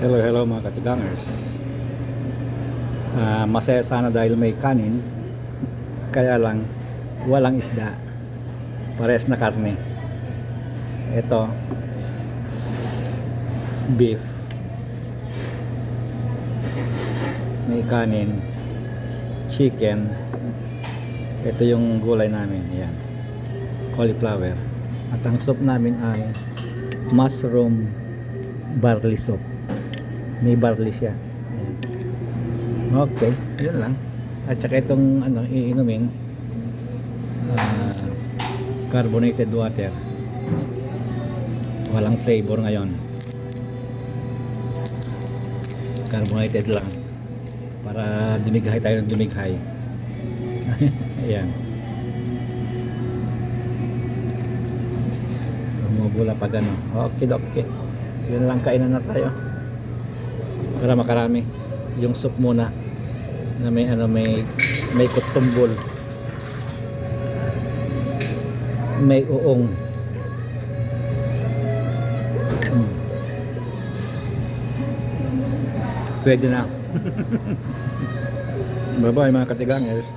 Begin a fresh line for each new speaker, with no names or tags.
Hello, hello mga katigangers. Masaya sana dahil may kanin. Kaya lang walang isda. Parehas na karne. Ito beef. May kanin, chicken. Ito yung gulay namin. Yan. Cauliflower. At ang soup namin ay mushroom barley soup. May barley siya. Ayan. Okay, yun lang. At saka itong iinumin, carbonated water. Walang flavor ngayon. Carbonated lang. Para dumighay tayo ng dumighay. Ayan. Bumubula pag ano. Okay, okay. Yun lang, kainan na tayo. Para makarami. Yung soup muna na may kutumbol, may uong. Pwede na. Bye bye mga katigangers.